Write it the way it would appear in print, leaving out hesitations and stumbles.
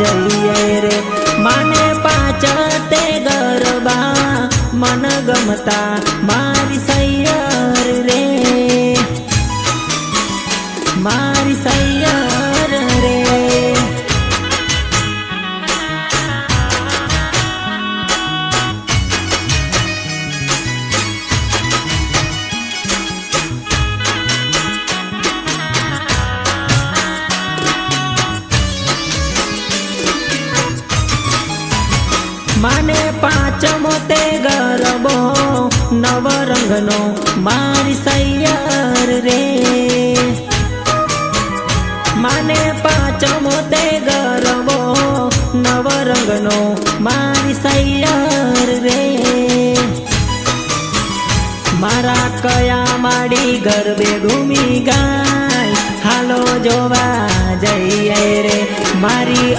જઈએ રે માને પાંચ તે ગરબા મન ગમતા મારી સૈયર રે મારી સૈયર રે माने पांचमो ते गरबो नवरंगनो मारी सैयर रे माने पांचमो ते गरबो नवरंगनो मारी सैयर रे मारा कया माड़ी गरबे घूमी गाय हालो जोवा जइए रे मारी